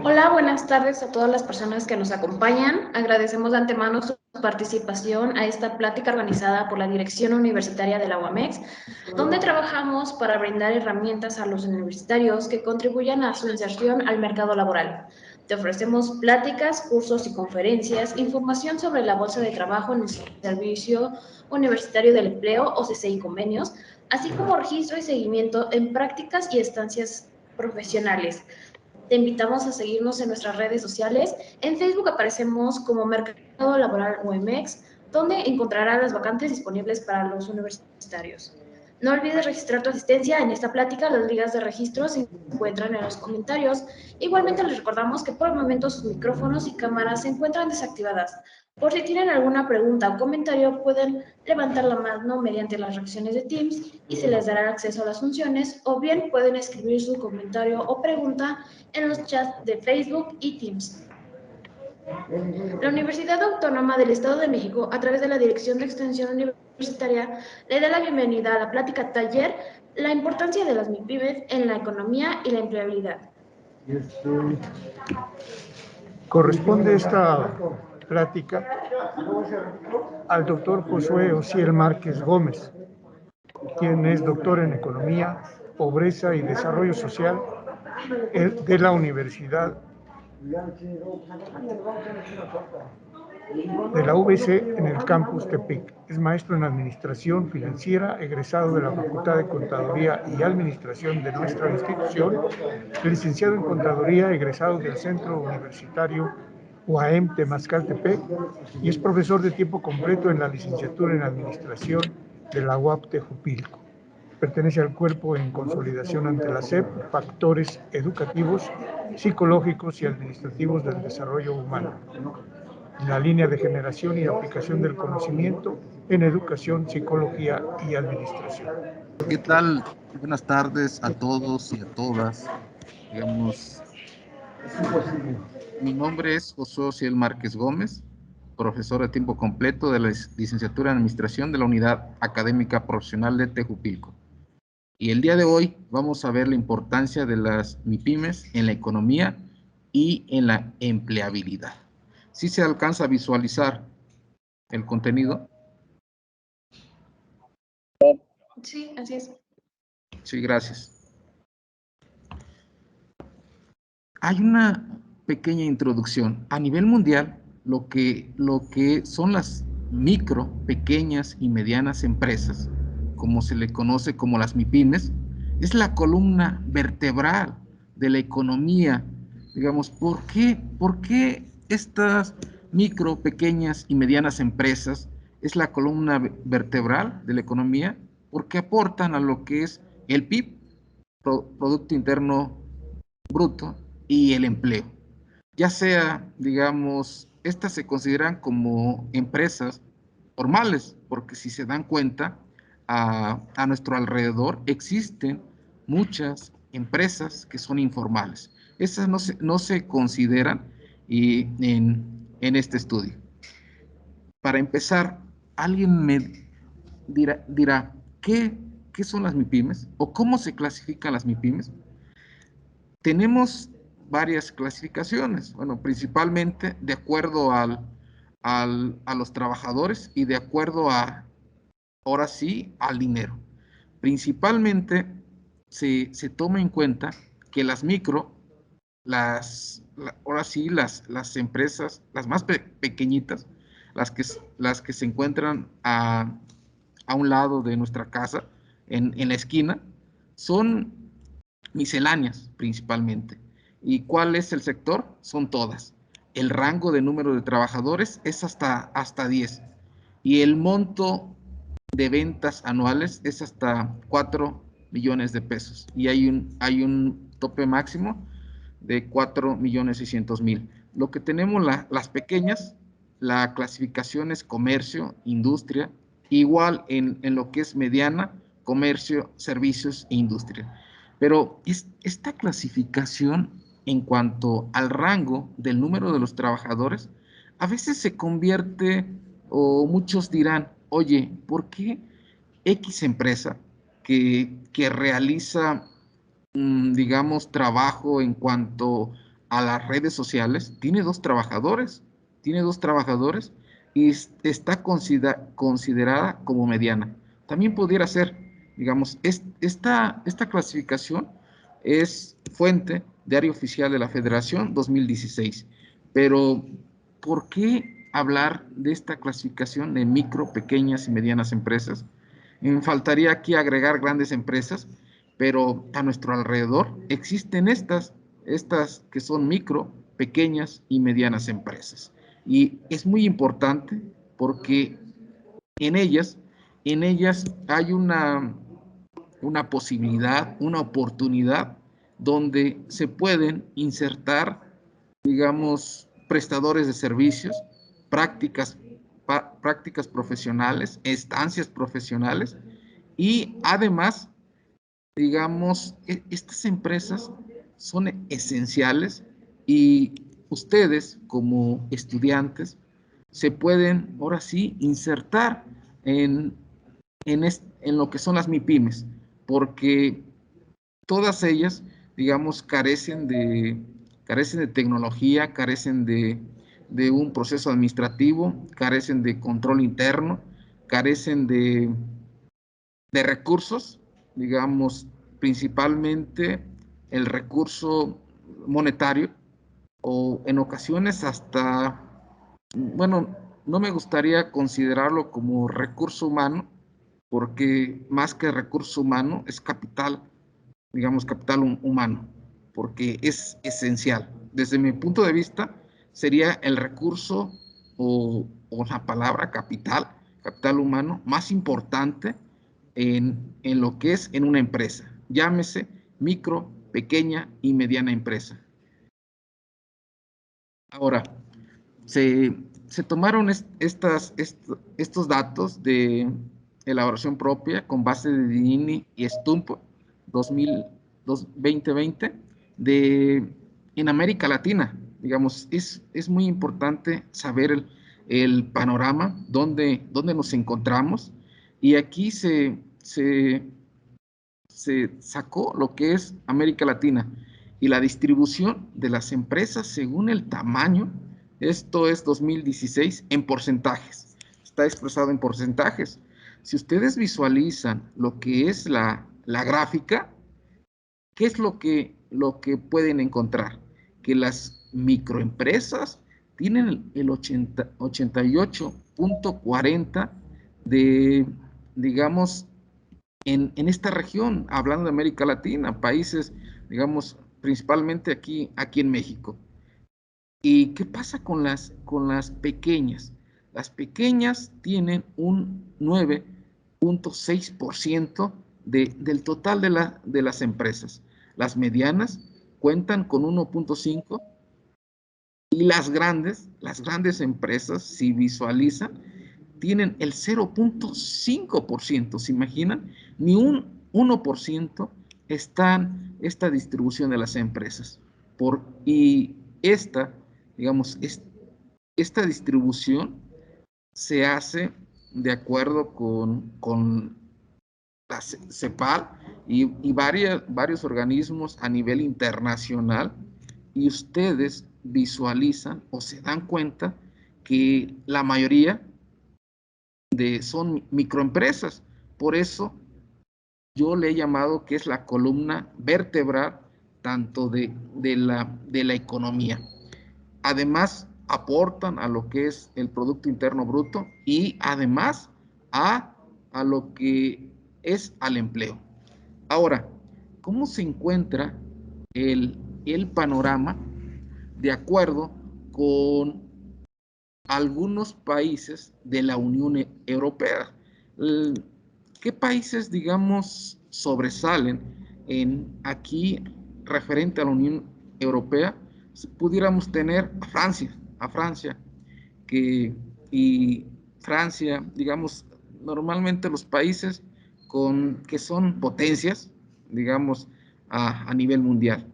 Hola, buenas tardes a todas las personas que nos acompañan. Agradecemos de antemano su participación a esta plática organizada por la Dirección Universitaria de la UAMEX, donde trabajamos para brindar herramientas a los universitarios que contribuyan a su inserción al mercado laboral. Te ofrecemos pláticas, cursos y conferencias, información sobre la bolsa de trabajo en el Servicio Universitario del Empleo o CCI Convenios, así como registro y seguimiento en prácticas y estancias profesionales. Te invitamos a seguirnos en nuestras redes sociales. En Facebook aparecemos como Mercado Laboral UMX, donde encontrarás las vacantes disponibles para los universitarios. No olvides registrar tu asistencia en esta plática. Las ligas de registro se encuentran en los comentarios. Igualmente les recordamos que por el momento sus micrófonos y cámaras se encuentran desactivadas. Por si tienen alguna pregunta o comentario, pueden levantar la mano mediante las reacciones de Teams y se les dará acceso a las funciones, o bien pueden escribir su comentario o pregunta en los chats de Facebook y Teams. La Universidad Autónoma del Estado de México, a través de la Dirección de Extensión Universitaria, le da la bienvenida a la plática taller La importancia de las MIPYMES en la economía y la empleabilidad. Corresponde esta plática al doctor Josué Osiel Márquez Gómez, quien es doctor en Economía, Pobreza y Desarrollo Social de la Universidad de la UBC en el campus Tepic. Es maestro en Administración Financiera, egresado de la Facultad de Contaduría y Administración de nuestra institución, licenciado en Contaduría, egresado del Centro Universitario UAM Temazcaltepec, y es profesor de tiempo completo en la licenciatura en Administración de la UAP Tejupilco. Pertenece al cuerpo en consolidación ante la SEP, factores educativos, psicológicos y administrativos del desarrollo humano, en la línea de generación y aplicación del conocimiento en educación, psicología y administración. ¿Qué tal? Buenas tardes a todos y a todas. Digamos, mi nombre es José Ociel Márquez Gómez, profesor de tiempo completo de la licenciatura en Administración de la Unidad Académica Profesional de Tejupilco. Y el día de hoy vamos a ver la importancia de las MIPYMES en la economía y en la empleabilidad. ¿Sí se alcanza a visualizar el contenido? Sí, así es. Sí, gracias. Hay una pequeña introducción. A nivel mundial, lo que son las micro, pequeñas y medianas empresas, como se le conoce como las MIPYMES, es la columna vertebral de la economía. Digamos, ¿por qué estas micro, pequeñas y medianas empresas es la columna vertebral de la economía? Porque aportan a lo que es el PIB, Producto Interno Bruto, y el empleo. Ya sea, digamos, estas se consideran como empresas formales, porque si se dan cuenta, a nuestro alrededor existen muchas empresas que son informales. Esas no se consideran en este estudio. Para empezar, alguien me dirá ¿qué son las MIPYMES? ¿O cómo se clasifican las MIPYMES? Tenemos varias clasificaciones, bueno, principalmente de acuerdo a los trabajadores y de acuerdo ahora sí, al dinero. Principalmente se toma en cuenta que las micro, ahora sí, las empresas, las más pequeñitas, las que se encuentran a un lado de nuestra casa, en la esquina, son misceláneas principalmente. ¿Y cuál es el sector? Son todas. El rango de número de trabajadores es hasta 10. Y el monto de ventas anuales es hasta 4 millones de pesos. Y hay un tope máximo de 4.600.000. Lo que tenemos las pequeñas, la clasificación es comercio, industria, igual en lo que es mediana, comercio, servicios e industria. Pero esta clasificación en cuanto al rango del número de los trabajadores, a veces se convierte, o muchos dirán, oye, ¿por qué X empresa que realiza, digamos, trabajo en cuanto a las redes sociales, tiene dos trabajadores y está considerada como mediana. También pudiera ser, digamos, esta clasificación es fuente Diario Oficial de la Federación 2016, pero ¿por qué hablar de esta clasificación de micro, pequeñas y medianas empresas? Me faltaría aquí agregar grandes empresas, pero a nuestro alrededor existen estas que son micro, pequeñas y medianas empresas. Y es muy importante porque en ellas hay una posibilidad, una oportunidad donde se pueden insertar, digamos, prestadores de servicios, prácticas profesionales, estancias profesionales y además, digamos, estas empresas son esenciales y ustedes como estudiantes se pueden ahora sí insertar en lo que son las MIPYMES, porque todas ellas, digamos, carecen de tecnología, carecen de un proceso administrativo, carecen de control interno, carecen de recursos, digamos, principalmente el recurso monetario o en ocasiones hasta, bueno, no me gustaría considerarlo como recurso humano, porque más que recurso humano es capital, digamos, capital humano, porque es esencial. Desde mi punto de vista, sería el recurso o la palabra capital humano más importante en lo que es en una empresa. Llámese micro, pequeña y mediana empresa. Ahora, se tomaron estos datos de elaboración propia con base de Dini y Stump 2020 en América Latina. Digamos, es muy importante saber el panorama, dónde nos encontramos, y aquí se sacó lo que es América Latina y la distribución de las empresas según el tamaño. Esto es 2016 en porcentajes. Está expresado en porcentajes. Si ustedes visualizan lo que es la gráfica, ¿qué es lo que pueden encontrar? Que las microempresas tienen el 88.40 de, digamos, en esta región, hablando de América Latina, países, digamos, principalmente aquí en México. ¿Y qué pasa con las pequeñas? Las pequeñas tienen un 9.6% del total de las empresas. Las medianas cuentan con 1.5%, y las grandes empresas, si visualizan, tienen el 0.5%, ¿se imaginan? Ni un 1% está esta distribución de las empresas. Y digamos, esta distribución se hace de acuerdo con la CEPAL y varios organismos a nivel internacional, y ustedes visualizan o se dan cuenta que la mayoría son microempresas. Por eso yo le he llamado que es la columna vertebral tanto de la economía. Además, aportan a lo que es el Producto Interno Bruto y además a lo que es al empleo. Ahora, ¿cómo se encuentra el panorama de acuerdo con algunos países de la Unión Europea? ¿Qué países, digamos, sobresalen aquí referente a la Unión Europea? Pudiéramos tener a Francia, y Francia, digamos, normalmente los países que son potencias, digamos, a nivel mundial.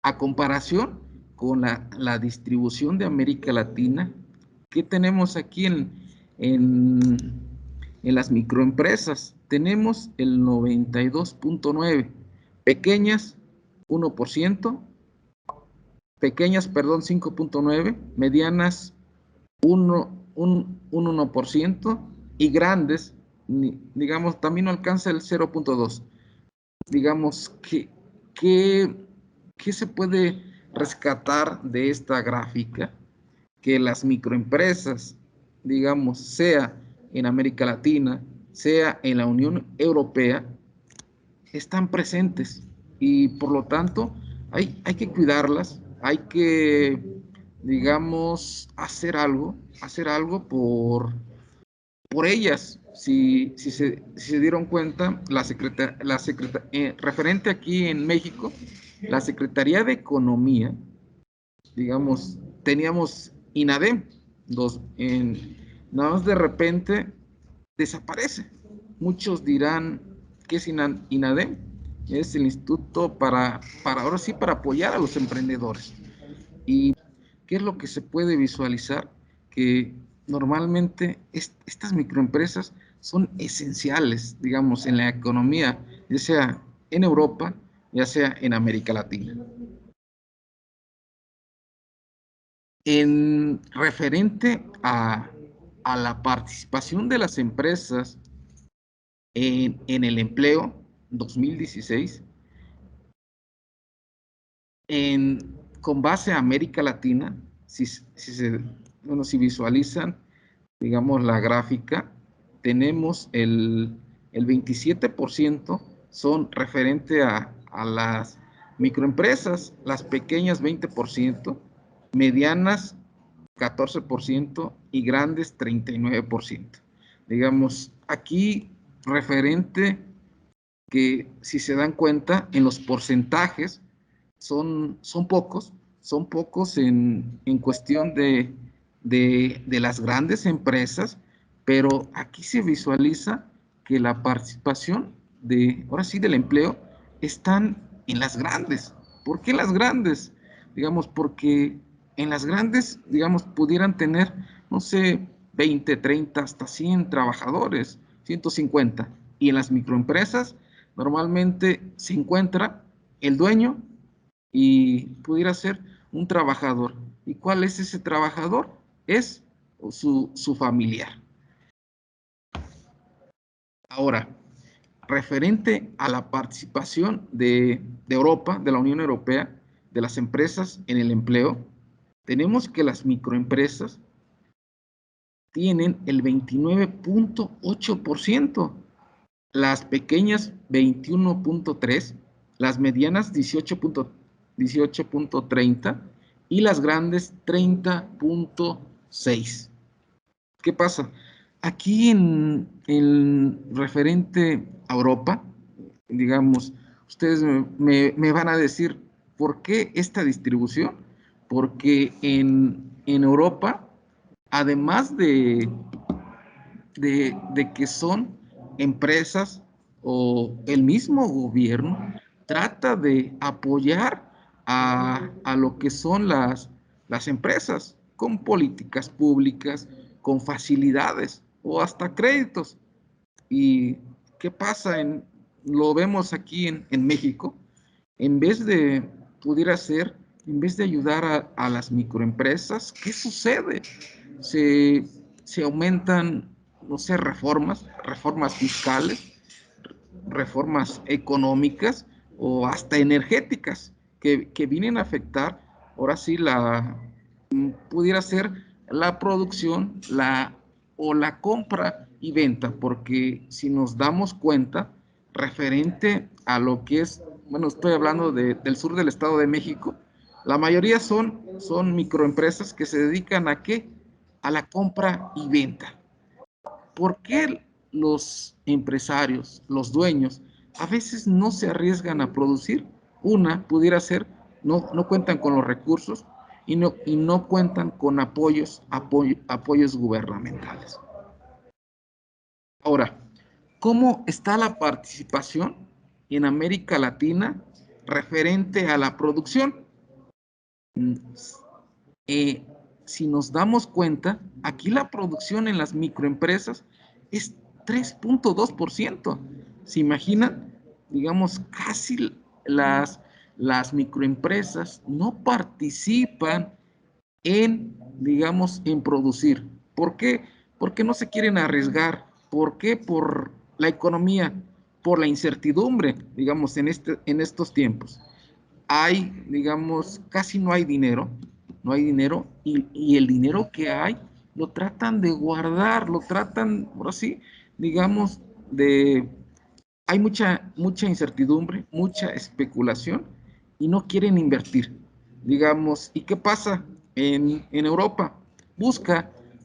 A comparación con la distribución de América Latina, ¿qué tenemos aquí en las microempresas? Tenemos el 92.9%, pequeñas 1%, pequeñas, perdón, 5.9, medianas un 1%, y grandes, digamos, también no alcanza el 0.2. Digamos, ¿qué se puede rescatar de esta gráfica? Que las microempresas, digamos, sea en América Latina, sea en la Unión Europea, están presentes y por lo tanto hay que cuidarlas, hay que, digamos, hacer algo por ellas. Si se dieron cuenta, referente aquí en México, la Secretaría de Economía, digamos, teníamos INADEM, nada más de repente desaparece. Muchos dirán, ¿qué es INADEM? Es el instituto ahora sí, para apoyar a los emprendedores. ¿Y qué es lo que se puede visualizar? Que normalmente estas microempresas son esenciales, digamos, en la economía, ya sea en Europa, ya sea en América Latina. En referente a la participación de las empresas en el empleo 2016, con base a América Latina, si visualizan, digamos, la gráfica, tenemos el 27% son referente a las microempresas, las pequeñas 20%, medianas 14% y grandes 39%. Digamos, aquí referente que, si se dan cuenta, en los porcentajes son pocos en cuestión de las grandes empresas, pero aquí se visualiza que la participación ahora sí, del empleo están en las grandes. ¿Por qué las grandes? Digamos, porque en las grandes, digamos, pudieran tener, no sé, 20, 30, hasta 100 trabajadores, 150. Y en las microempresas, normalmente se encuentra el dueño y pudiera ser un trabajador. ¿Y cuál es ese trabajador? Es su familiar. Ahora, referente a la participación de Europa, de la Unión Europea, de las empresas en el empleo, tenemos que las microempresas tienen el 29.8%, las pequeñas 21.3%, las medianas 18.30% y las grandes 30.6%. ¿Qué pasa? Aquí en referente a Europa, digamos, ustedes me van a decir, ¿por qué esta distribución? Porque en Europa, además de que son empresas o el mismo gobierno, trata de apoyar a lo que son las empresas con políticas públicas, con facilidades o hasta créditos. ¿Y qué pasa? Lo vemos aquí en México, en vez de pudiera ser, en vez de ayudar a las microempresas, ¿qué sucede? Se aumentan, no sé, reformas fiscales, reformas económicas o hasta energéticas que vienen a afectar, ahora sí, pudiera ser la producción, o la compra y venta, porque si nos damos cuenta, referente a lo que es, bueno, estoy hablando del sur del Estado de México, la mayoría son microempresas que se dedican ¿a qué? A la compra y venta. ¿Por qué los empresarios, los dueños, a veces no se arriesgan a producir? Una pudiera ser, no cuentan con los recursos y no cuentan con apoyos gubernamentales. Ahora, ¿cómo está la participación en América Latina referente a la producción? Si nos damos cuenta, aquí la producción en las microempresas es 3.2%. ¿Se imaginan? Digamos, casi las microempresas no participan en, digamos, en producir. ¿Por qué? Porque no se quieren arriesgar. ¿Por qué? Por la economía, por la incertidumbre, digamos, en estos tiempos. Hay, digamos, casi no hay dinero, y el dinero que hay lo tratan de guardar, lo tratan, ahora sí, digamos, hay mucha incertidumbre, mucha especulación y no quieren invertir, digamos. ¿Y qué pasa en Europa?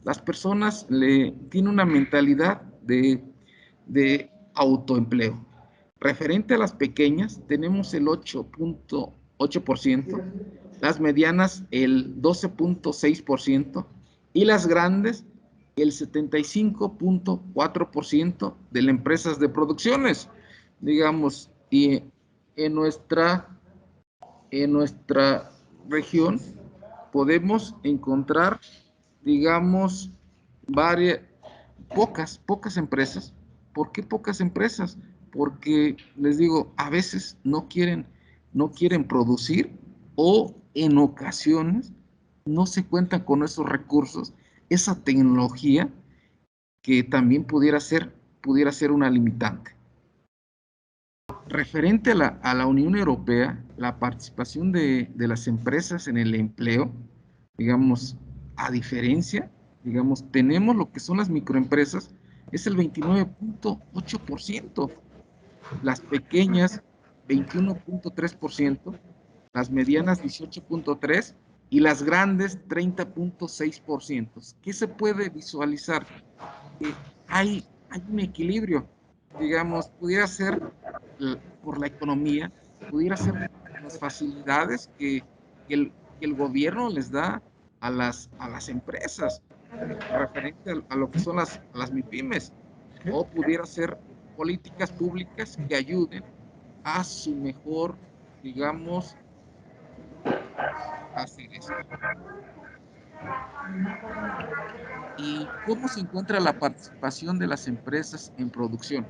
Las personas tienen una mentalidad de autoempleo. Referente a las pequeñas, tenemos el 8.8%, las medianas el 12.6% y las grandes el 75.4% de las empresas de producciones, digamos, y en nuestra región podemos encontrar, digamos, pocas empresas. ¿Por qué pocas empresas? Porque les digo, a veces no quieren producir, o en ocasiones no se cuentan con esos recursos, esa tecnología, que también pudiera ser una limitante. Referente a la Unión Europea, la participación de las empresas en el empleo, digamos, a diferencia, digamos, tenemos lo que son las microempresas, es el 29.8%, las pequeñas 21.3%, las medianas 18.3% y las grandes 30.6%. ¿Qué se puede visualizar? Hay un equilibrio, digamos, pudiera ser por la economía, pudiera ser las facilidades que el gobierno les da a las empresas, referente a lo que son las MIPIMES, o pudiera ser políticas públicas que ayuden a su mejor, digamos, hacer esto. ¿Y cómo se encuentra la participación de las empresas en producción?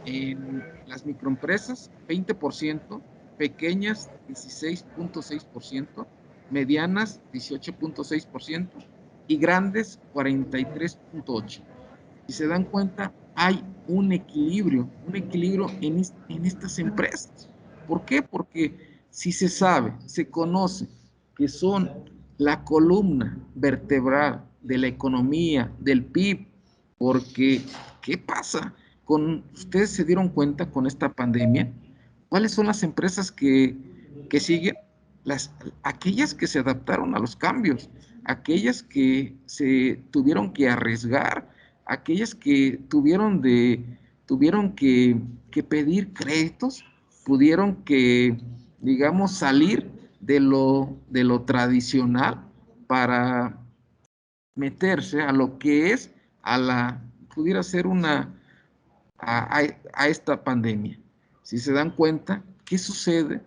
En las microempresas, 20%, pequeñas, 16.6%, medianas, 18.6% y grandes, 43.8%. Si se dan cuenta, hay un equilibrio en estas empresas. ¿Por qué? Porque si se sabe, se conoce que son la columna vertebral de la economía, del PIB, porque ¿qué pasa? Ustedes se dieron cuenta con esta pandemia, ¿cuáles son las empresas que siguen? Aquellas que se adaptaron a los cambios, aquellas que se tuvieron que arriesgar, aquellas que tuvieron que pedir créditos, pudieron que, digamos, salir de lo tradicional para meterse a lo que es, pudiera ser a esta pandemia. Si se dan cuenta, ¿qué sucede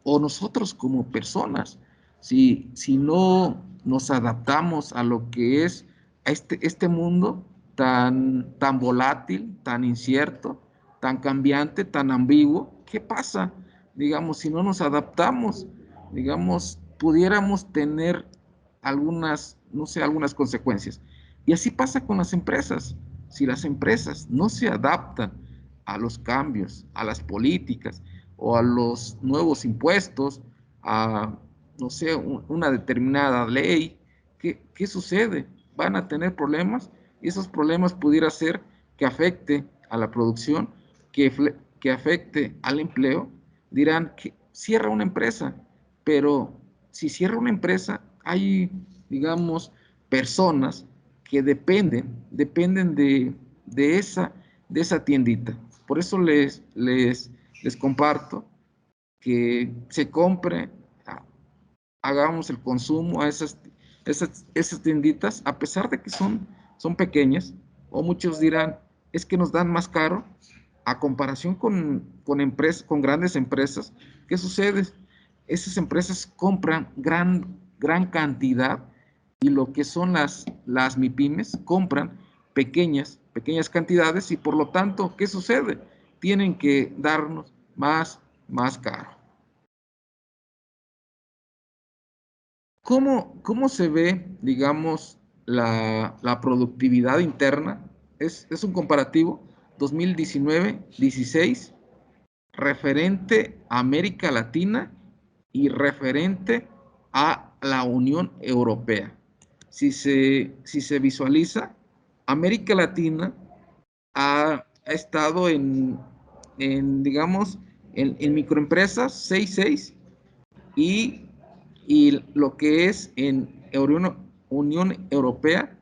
o nosotros como personas, si no nos adaptamos a lo que es este mundo tan volátil, tan incierto, tan cambiante, tan ambiguo? ¿Qué pasa? Digamos, si no nos adaptamos, digamos, pudiéramos tener algunas consecuencias. Y así pasa con las empresas. Si las empresas no se adaptan a los cambios, a las políticas o a los nuevos impuestos, a, no sé, una determinada ley, ¿qué sucede? Van a tener problemas, y esos problemas pudiera ser que afecte a la producción, que afecte al empleo. Dirán que cierra una empresa, pero si cierra una empresa, hay, digamos, personas que dependen de esa tiendita. Por eso les comparto que se compre, hagamos el consumo a esas tienditas, a pesar de que son pequeñas, o muchos dirán, es que nos dan más caro a comparación con grandes empresas. ¿Qué sucede? Esas empresas compran gran cantidad, y lo que son las MIPIMES compran pequeñas cantidades, y por lo tanto, ¿qué sucede? Tienen que darnos más más caro. ¿Cómo se ve, digamos, la productividad interna? Es un comparativo 2019-16 referente a América Latina y referente a la Unión Europea. Si se visualiza, América Latina ha estado digamos, en microempresas 6.6 y lo que es en Unión Europea,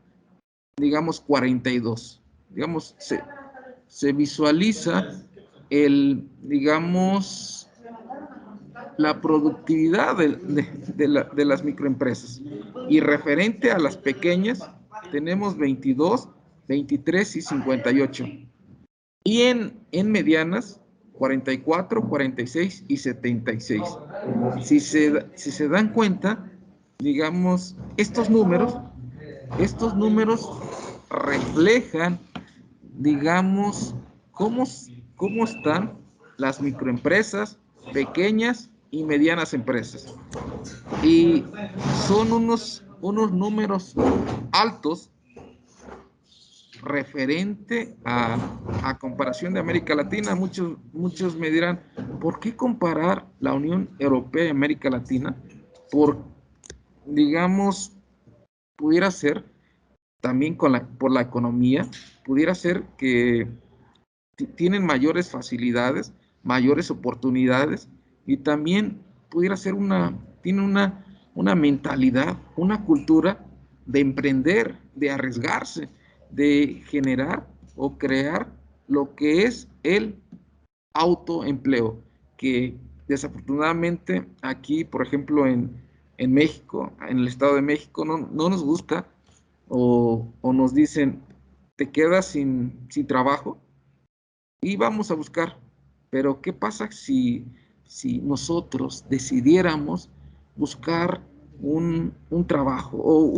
digamos, 42. Digamos, se visualiza digamos, la productividad de las microempresas. Y referente a las pequeñas, tenemos 22, 23 y 58. Y en medianas, 44, 46 y 76. Si se dan cuenta, digamos, estos números reflejan, digamos, cómo están las microempresas, pequeñas y medianas empresas. Y son unos números altos referente a comparación de América Latina. Muchos me dirán, ¿por qué comparar la Unión Europea y América Latina? Digamos, pudiera ser también por la economía, pudiera ser que tienen mayores facilidades, mayores oportunidades, y también pudiera ser tiene una mentalidad, una cultura de emprender, de arriesgarse, de generar o crear lo que es el autoempleo, que desafortunadamente aquí, por ejemplo, en México, en el Estado de México, no nos gusta, o nos dicen, te quedas sin trabajo y vamos a buscar. Pero ¿qué pasa si nosotros decidiéramos buscar un trabajo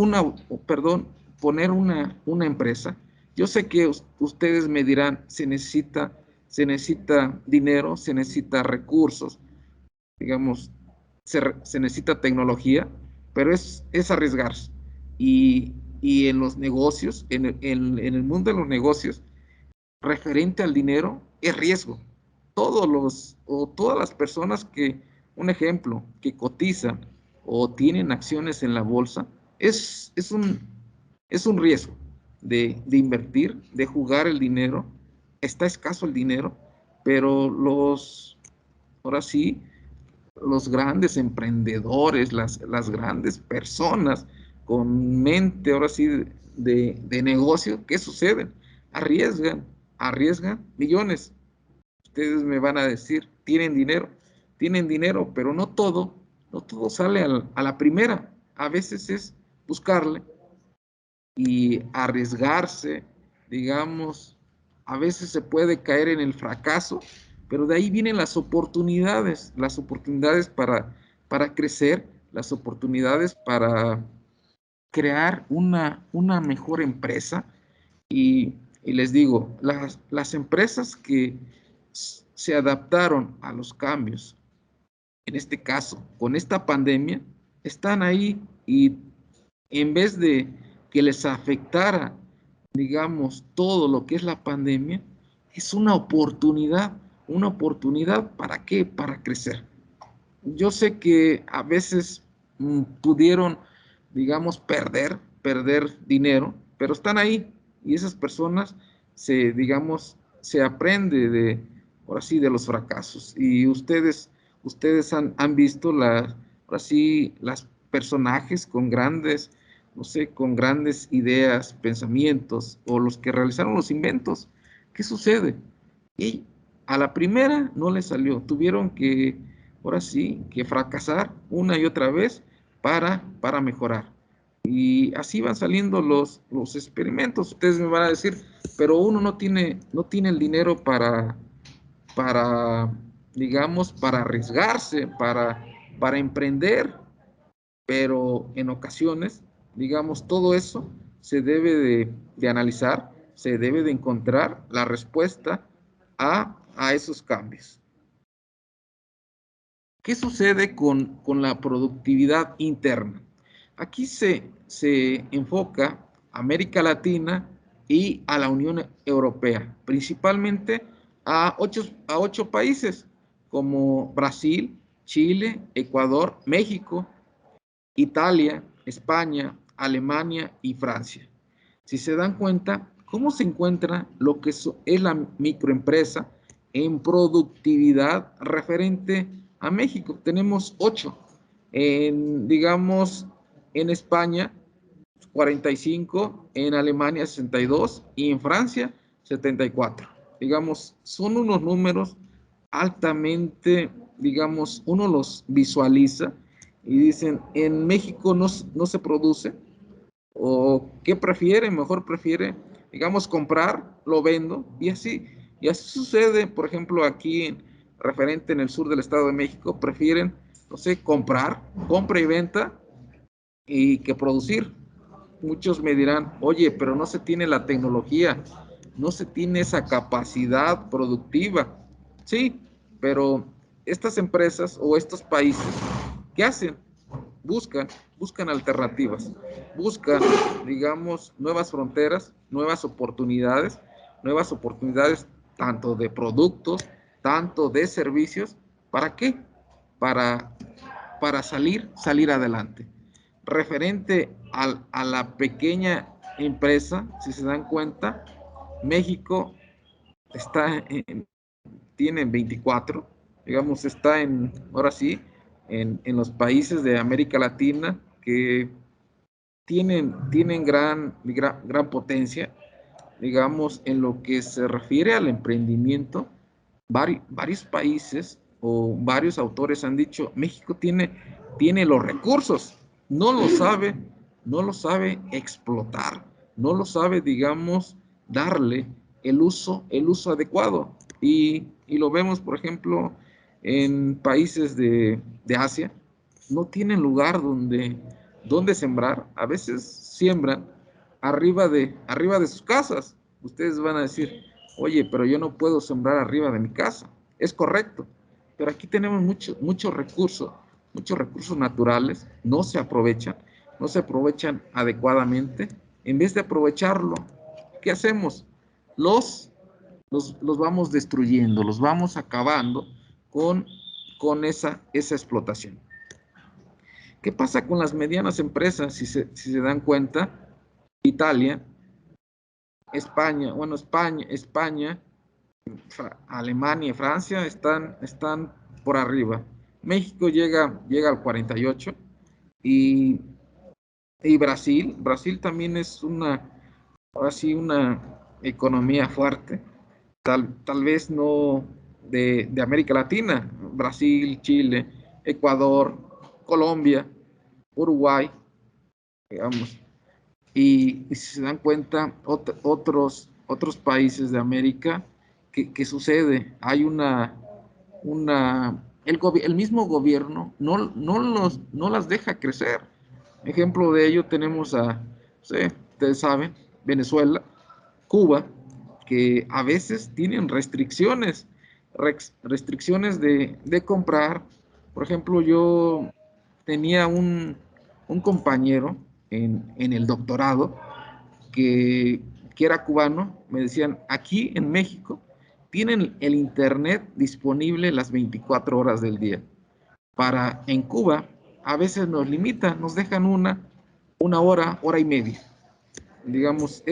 perdón, poner una empresa? Yo sé que ustedes me dirán, se necesita dinero, se necesita recursos, digamos, se necesita tecnología, pero es arriesgarse. Y en los negocios, en el mundo de los negocios, referente al dinero, es riesgo. Todas las personas un ejemplo, que cotizan o tienen acciones en la bolsa, es un riesgo de invertir, de jugar el dinero. Está escaso el dinero, pero ahora sí, los grandes emprendedores, las grandes personas con mente, ahora sí, de negocio, ¿qué sucede? Arriesgan millones. Ustedes me van a decir, tienen dinero, pero no todo sale a la primera. A veces es buscarle y arriesgarse, digamos, a veces se puede caer en el fracaso, pero de ahí vienen las oportunidades para crecer, las oportunidades para crear una mejor empresa. Y les digo, las empresas que se adaptaron a los cambios, en este caso, con esta pandemia, están ahí, y en vez de que les afectara, digamos, todo lo que es la pandemia, es una oportunidad. ¿Para qué? Para crecer. Yo sé que a veces pudieron, digamos, perder dinero, pero están ahí, y esas personas digamos, se aprende ahora sí, de los fracasos. Y ustedes han visto ahora sí, las personajes con grandes, no sé, con grandes ideas, pensamientos, o los que realizaron los inventos. ¿Qué sucede? Y a la primera no les salió, tuvieron que, ahora sí, que fracasar una y otra vez para mejorar. Y así van saliendo los experimentos. Ustedes me van a decir, pero uno no tiene el dinero digamos, para arriesgarse, para emprender. Pero en ocasiones, digamos, todo eso se debe de analizar, se debe de encontrar la respuesta a esos cambios. ¿Qué sucede con la productividad interna? Aquí se enfoca a América Latina y a la Unión Europea, principalmente a ocho países como Brasil, Chile, Ecuador, México, Italia, España, Alemania y Francia. Si se dan cuenta, ¿cómo se encuentra lo que es la microempresa en productividad referente a México? Tenemos 8. Digamos, en España 45, en Alemania 62 y en Francia 74. Digamos, son unos números altamente, digamos, uno los visualiza y dicen, en México no se produce, o qué prefiere, mejor prefiere, digamos, comprar, lo vendo, y así sucede, por ejemplo, aquí referente en el sur del Estado de México, prefieren, no sé, compra y venta, y que producir. Muchos me dirán, oye, pero no se tiene la tecnología, no se tiene esa capacidad productiva. Sí, pero estas empresas o estos países, ¿qué hacen? Buscan alternativas, buscan, digamos, nuevas fronteras, nuevas oportunidades tanto de productos, tanto de servicios. ¿Para qué? Para salir adelante. Referente a la pequeña empresa, si se dan cuenta, México tiene 24, digamos, ahora sí, en los países de América Latina que tienen gran potencia, digamos, en lo que se refiere al emprendimiento. Varios países o varios autores han dicho, México tiene los recursos, no lo sabe explotar, no lo sabe, digamos, darle el uso adecuado. Y lo vemos, por ejemplo, en países de Asia, no tienen lugar donde sembrar. A veces siembran arriba de sus casas. Ustedes van a decir, oye, pero yo no puedo sembrar arriba de mi casa. Es correcto, pero aquí tenemos muchos recursos naturales, no se aprovechan adecuadamente. En vez de aprovecharlo, ¿qué hacemos? Los vamos destruyendo, los vamos acabando con esa explotación. ¿Qué pasa con las medianas empresas? Si se dan cuenta, Italia, España, Alemania y Francia están por arriba. México llega al 48 y Brasil también es ahora sí, una economía fuerte, tal vez no de América Latina, Brasil, Chile, Ecuador, Colombia, Uruguay, digamos. Y si se dan cuenta, otros países de América, ¿qué sucede? Hay el mismo gobierno no las deja crecer. Ejemplo de ello tenemos ustedes saben, Venezuela, Cuba, que a veces tienen restricciones de comprar. Por ejemplo, yo tenía un compañero en el doctorado que era cubano. Me decían, aquí en México tienen el internet disponible las 24 horas del día. En Cuba a veces nos limitan, nos dejan una hora y media. Digamos,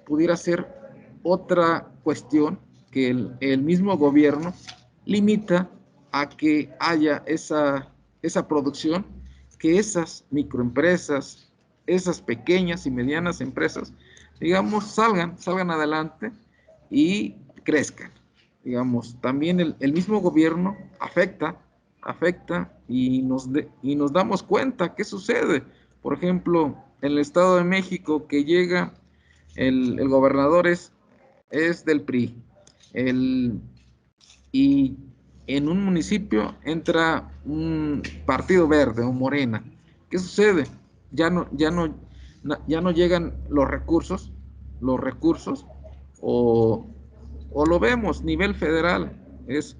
pudiera ser otra cuestión que el mismo gobierno limita a que haya esa producción, que esas microempresas, esas pequeñas y medianas empresas, digamos, salgan adelante y crezcan. Digamos, también el mismo gobierno afecta y nos damos cuenta qué sucede. Por ejemplo, en el Estado de México, que llega el gobernador es del PRI, y en un municipio entra un partido verde o Morena. ¿Qué sucede? Ya no llegan los recursos, o lo vemos nivel federal, es,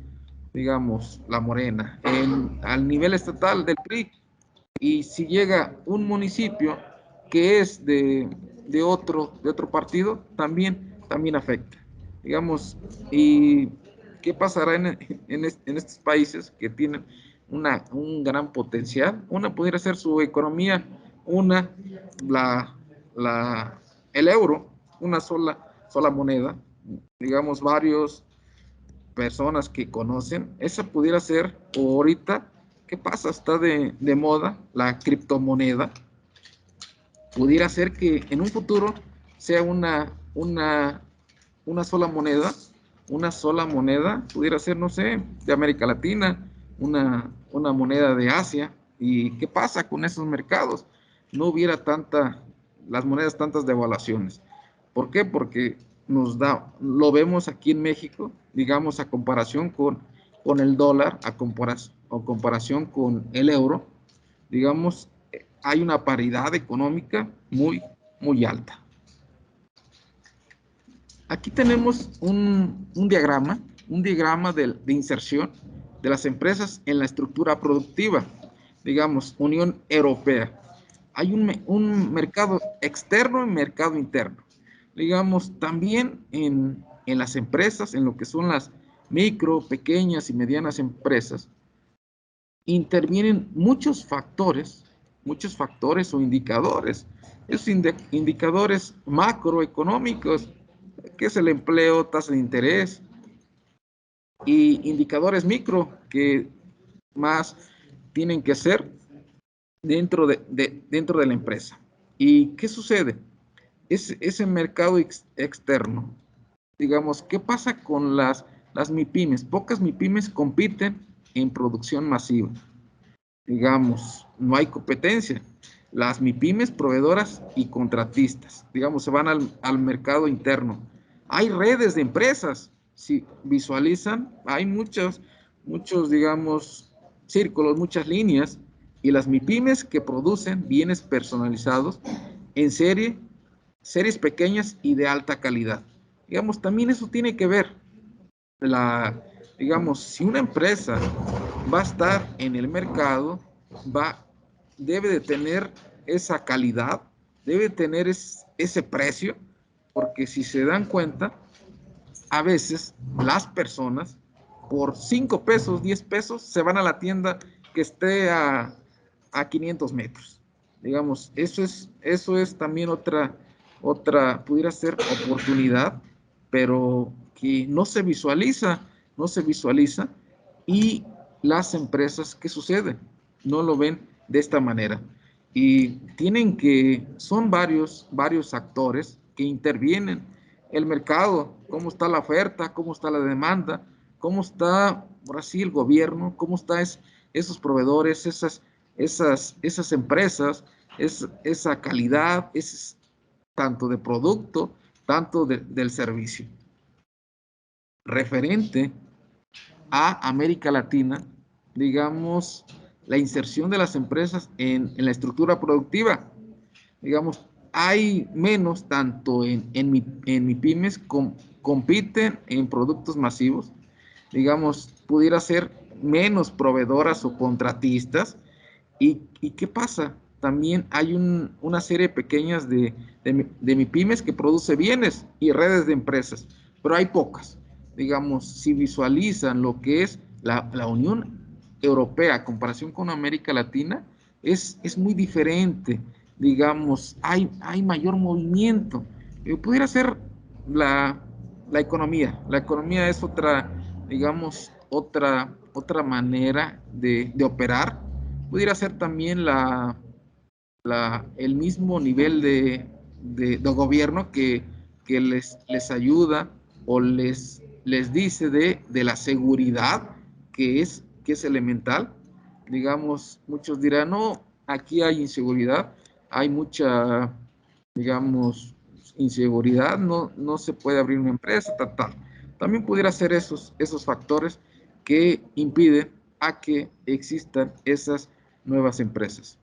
digamos, la Morena, al nivel estatal del PRI, y si llega un municipio que es de otro partido, también afecta, digamos. ¿Y qué pasará en estos países que tienen un gran potencial? Una pudiera ser su economía, una, el euro, una sola moneda, digamos, varios personas que conocen, esa pudiera ser, o ahorita, ¿qué pasa? Está de moda la criptomoneda. Pudiera ser que en un futuro sea una sola moneda, pudiera ser, no sé, de América Latina, una moneda de Asia. ¿Y qué pasa con esos mercados? No hubiera las monedas tantas devaluaciones. ¿Por qué? Porque lo vemos aquí en México, digamos, a comparación con el dólar, a comparación con el euro, digamos, hay una paridad económica muy alta. Aquí tenemos un diagrama de inserción de las empresas en la estructura productiva, digamos, Unión Europea. Hay un mercado externo y mercado interno. Digamos, también en las empresas, en lo que son las micro, pequeñas y medianas empresas, intervienen muchos factores o indicadores. Esos indicadores macroeconómicos, que es el empleo, tasa de interés, y indicadores micro que más tienen que ser dentro de la empresa. ¿Y qué sucede? Ese mercado externo, digamos, ¿qué pasa con las MIPYMES? Pocas MIPYMES compiten en producción masiva. Digamos, no hay competencia. Las MIPYMES, proveedoras y contratistas, digamos, se van al mercado interno. Hay redes de empresas, si visualizan, hay muchos, digamos, círculos, muchas líneas, y las MIPYMES que producen bienes personalizados en series pequeñas y de alta calidad. Digamos, también eso tiene que ver. Digamos, si una empresa va a estar en el mercado, debe de tener esa calidad, debe tener ese precio, porque si se dan cuenta, a veces las personas por 5 pesos, 10 pesos, se van a la tienda que esté a 500 metros. Digamos, eso es también otra, pudiera ser oportunidad, pero que no se visualiza, y las empresas, ¿qué sucede? No lo ven de esta manera. Y son varios actores que intervienen. El mercado, cómo está la oferta, cómo está la demanda, cómo está, ahora sí, el gobierno, cómo están esos proveedores, esas empresas, esa calidad, tanto de producto, tanto del servicio. Referente a América Latina, digamos, la inserción de las empresas en la estructura productiva. Digamos, hay menos, tanto en MIPYMES, compiten en productos masivos. Digamos, pudiera ser menos proveedoras o contratistas. ¿Y qué pasa? También hay una serie pequeñas de MIPYMES que produce bienes y redes de empresas, pero hay pocas. Digamos, si visualizan lo que es la Unión Europea a comparación con América Latina, es muy diferente. Digamos, hay mayor movimiento. Pudiera ser la economía. La economía es otra, digamos, otra manera de operar. Pudiera ser también el mismo nivel de gobierno que les ayuda o les dice de la seguridad, que es elemental. Digamos, muchos dirán, no, aquí hay inseguridad, hay mucha, digamos, inseguridad, no se puede abrir una empresa, tal. También pudiera ser esos factores que impiden a que existan esas nuevas empresas.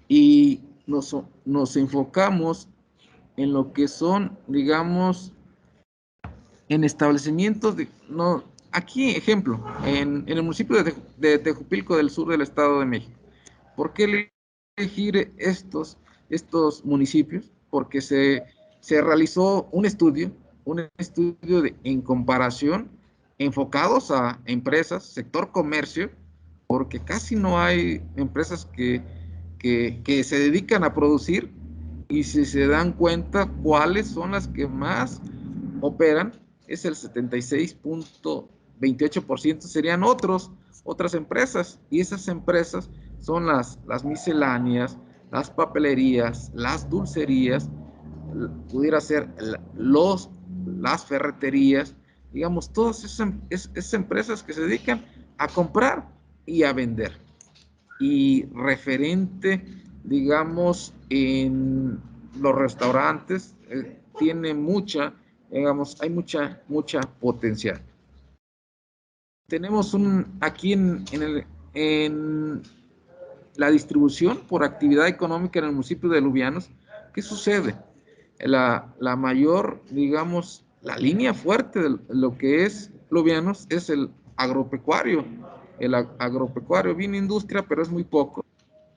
Y nos enfocamos en lo que son, digamos, en establecimientos aquí, ejemplo, en el municipio de Tejupilco del sur del Estado de México. ¿Por qué elegir estos municipios? Porque se realizó un estudio en comparación enfocados a empresas, sector comercio, porque casi no hay empresas que se dedican a producir, y si se dan cuenta cuáles son las que más operan, es el 76.28%, serían otras empresas, y esas empresas son las misceláneas, las papelerías, las dulcerías, pudiera ser las ferreterías, digamos, todas esas empresas que se dedican a comprar y a vender. Y referente, digamos, en los restaurantes, tiene digamos, hay mucha potencial. Tenemos aquí en la distribución por actividad económica en el municipio de Lubianos. ¿Qué sucede? La mayor, digamos, la línea fuerte de lo que es Lubianos es el agropecuario. El agropecuario, bien industria, pero es muy poco.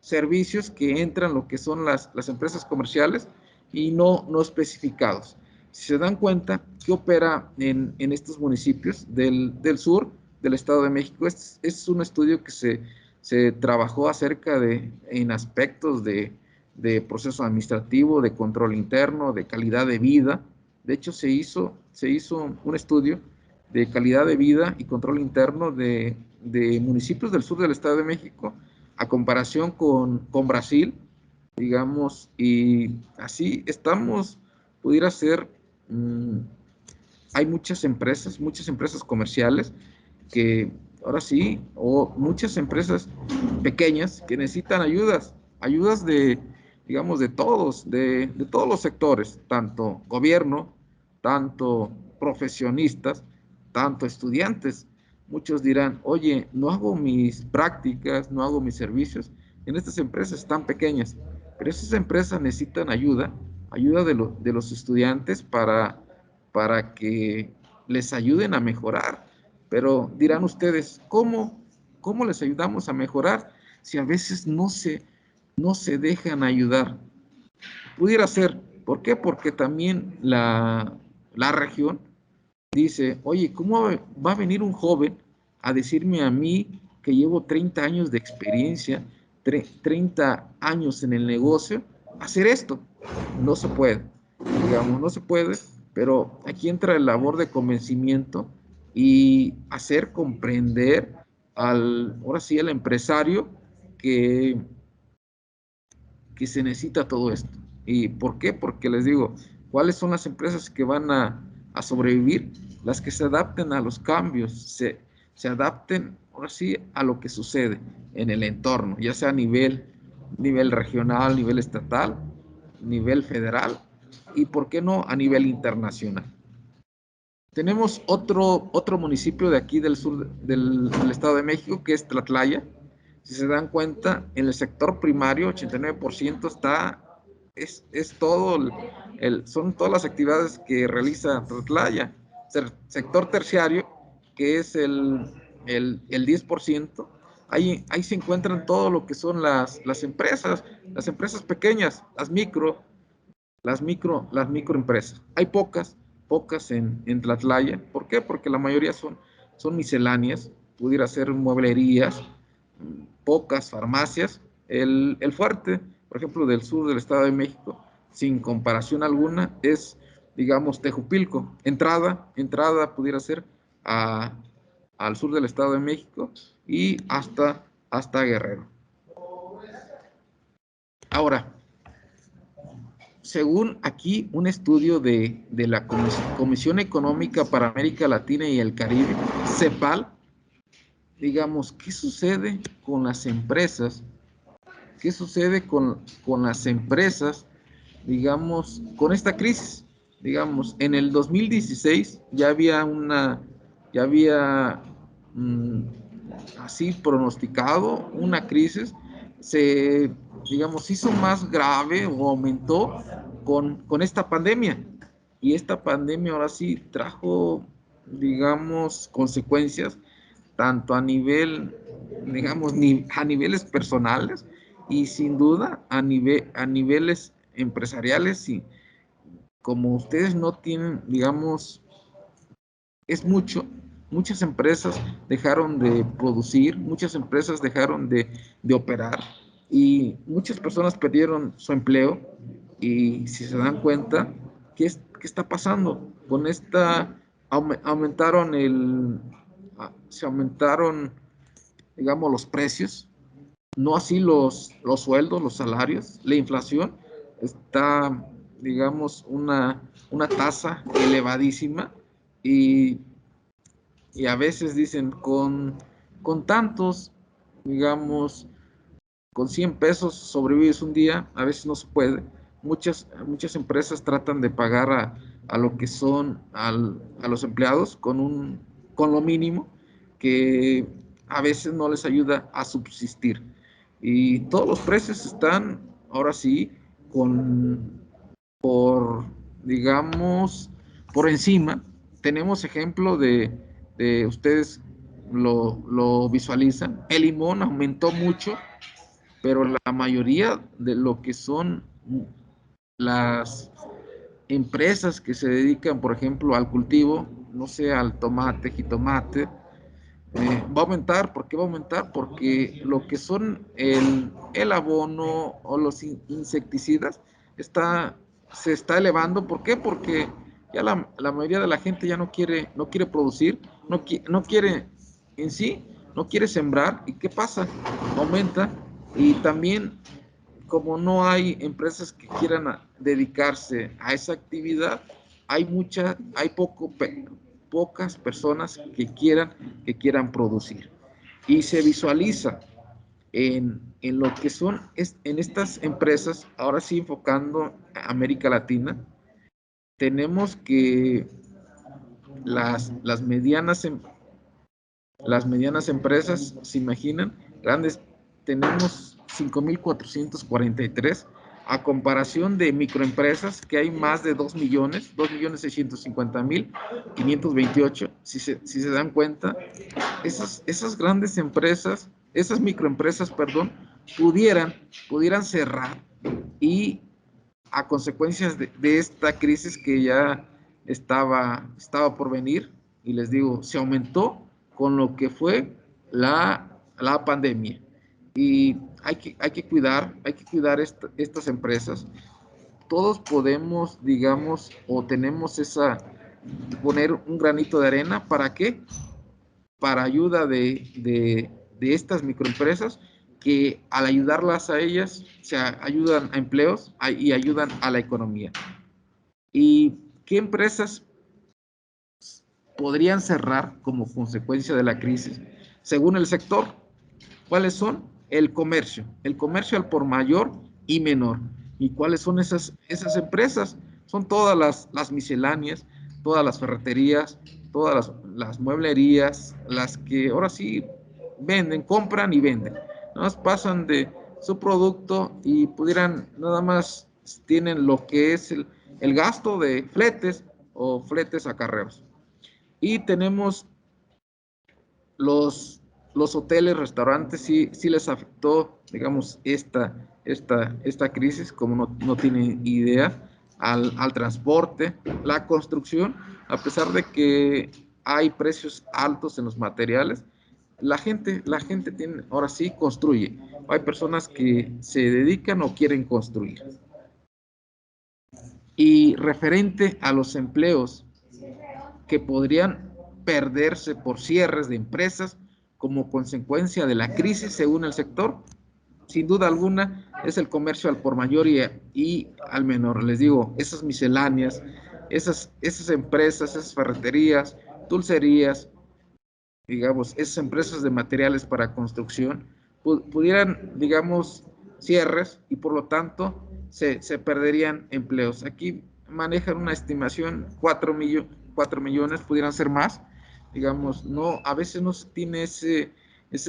Servicios que entran lo que son las empresas comerciales y no especificados. Si se dan cuenta, ¿qué opera en estos municipios del sur del Estado de México? Es un estudio que se trabajó acerca en aspectos de proceso administrativo, de control interno, de calidad de vida. De hecho, se hizo un estudio de calidad de vida y control interno de municipios del sur del Estado de México a comparación con Brasil, digamos, y así estamos, pudiera ser, hay muchas empresas comerciales que ahora sí, o muchas empresas pequeñas que necesitan ayudas digamos, de todos los sectores, tanto gobierno, tanto profesionistas, tanto estudiantes. Muchos dirán, oye, no hago mis prácticas, no hago mis servicios en estas empresas tan pequeñas, pero esas empresas necesitan ayuda de los estudiantes para que les ayuden a mejorar. Pero dirán ustedes, ¿cómo les ayudamos a mejorar si a veces no se dejan ayudar? Pudiera ser, ¿por qué? Porque también la región dice, oye, ¿cómo va a venir un joven a decirme a mí que llevo 30 años de experiencia, 30 años en el negocio, hacer esto? No se puede, digamos, no se puede, pero aquí entra la labor de convencimiento y hacer comprender ahora sí, al empresario que se necesita todo esto. ¿Y por qué? Porque les digo, ¿cuáles son las empresas que van a sobrevivir? Las que se adapten a los cambios, se adapten ahora sí a lo que sucede en el entorno, ya sea a nivel regional, nivel estatal, nivel federal y, ¿por qué no, a nivel internacional? Tenemos otro municipio de aquí del sur del Estado de México, que es Tlatlaya. Si se dan cuenta, en el sector primario, 89% es todo son todas las actividades que realiza Tlatlaya. Sector terciario, que es el 10%, ahí se encuentran todo lo que son las empresas pequeñas, las microempresas. Hay pocas en Tlatlaya. ¿Por qué? Porque la mayoría son misceláneas, pudiera ser mueblerías, pocas farmacias. El fuerte, por ejemplo, del sur del Estado de México, sin comparación alguna, es, digamos, Tejupilco. Entrada pudiera ser al sur del Estado de México y hasta Guerrero. Ahora, según aquí un estudio de la Comisión Económica para América Latina y el Caribe, CEPAL, digamos, ¿qué sucede con las empresas? ¿Qué sucede con las empresas, digamos, con esta crisis? Digamos, en el 2016 ya había así pronosticado una crisis, digamos, hizo más grave o aumentó con esta pandemia. Y esta pandemia ahora sí trajo digamos, consecuencias, tanto a nivel, digamos, a niveles personales y sin duda a niveles empresariales. Y como ustedes no tienen, digamos, es muchas empresas dejaron de producir, muchas empresas dejaron de operar y muchas personas perdieron su empleo. Y si se dan cuenta, ¿qué está pasando? Con esta, se aumentaron, digamos, los precios, no así los sueldos, los salarios, la inflación está, digamos, una tasa elevadísima. Y a veces dicen, con tantos, digamos, con 100 pesos sobrevives un día, a veces no se puede. Muchas empresas tratan de pagar a lo que son a los empleados con lo mínimo, que a veces no les ayuda a subsistir. Y todos los precios están, ahora sí, digamos, por encima. Tenemos ejemplo de ustedes lo visualizan. El limón aumentó mucho, pero la mayoría de lo que son las empresas que se dedican, por ejemplo, al cultivo, no sé, al tomate, jitomate, va a aumentar. ¿Por qué va a aumentar? Porque lo que son el abono o los insecticidas se está elevando. ¿Por qué? Porque ya la mayoría de la gente ya no quiere producir, no quiere en sí, no quiere sembrar. ¿Y qué pasa? Aumenta. Y también, como no hay empresas que quieran dedicarse a esa actividad, hay pocas personas que quieran producir. Y se visualiza en lo que son en estas empresas, ahora sí enfocando a América Latina. Tenemos que las medianas empresas, se imaginan, grandes, tenemos 5,443, a comparación de microempresas, que hay más de 2,650,528. Si se dan cuenta, esas grandes empresas, esas microempresas, perdón, pudieran cerrar, y a consecuencias de esta crisis que ya estaba por venir. Y les digo, se aumentó con lo que fue la pandemia. Y hay que cuidar estas empresas. Todos podemos, digamos, o tenemos poner un granito de arena. ¿Para qué? Para ayuda de estas microempresas, que al ayudarlas a ellas, se ayudan a empleos y ayudan a la economía. ¿Y qué empresas podrían cerrar como consecuencia de la crisis? Según el sector, ¿cuáles son? El comercio al por mayor y menor. ¿Y cuáles son esas empresas? Son todas las misceláneas, todas las ferreterías, todas las mueblerías, las que ahora sí venden, compran y venden. Nada más pasan de su producto y pudieran, nada más tienen lo que es el gasto de fletes o fletes acarreos. Y tenemos los hoteles, restaurantes. Sí les afectó, digamos, esta crisis, como no tienen idea, al transporte, la construcción. A pesar de que hay precios altos en los materiales, la gente tiene, ahora sí, construye. Hay personas que se dedican o quieren construir. Y referente a los empleos que podrían perderse por cierres de empresas como consecuencia de la crisis, según el sector, sin duda alguna, es el comercio al por mayor y al menor. Les digo, esas misceláneas, esas empresas, esas ferreterías, dulcerías, digamos, esas empresas de materiales para construcción, pudieran, digamos, cierres, y por lo tanto se perderían empleos. Aquí manejan una estimación, 4 millones, pudieran ser más. Digamos, a veces no se tiene ese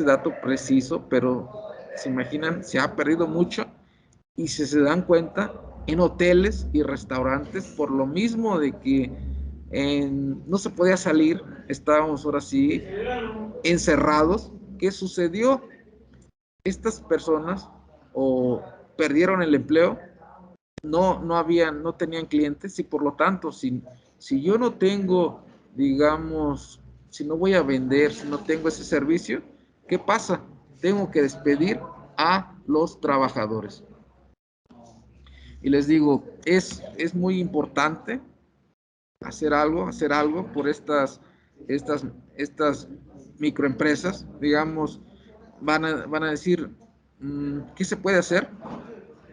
dato preciso, pero se imaginan, se ha perdido mucho. Y si se dan cuenta, en hoteles y restaurantes, por lo mismo de que no se podía salir, estábamos ahora sí encerrados. ¿Qué sucedió? Estas personas o perdieron el empleo, no tenían clientes y por lo tanto, si yo no tengo, digamos, si no voy a vender, si no tengo ese servicio, ¿qué pasa? Tengo que despedir a los trabajadores. Y les digo, es muy importante hacer algo por estas microempresas, digamos, van a decir, ¿qué se puede hacer?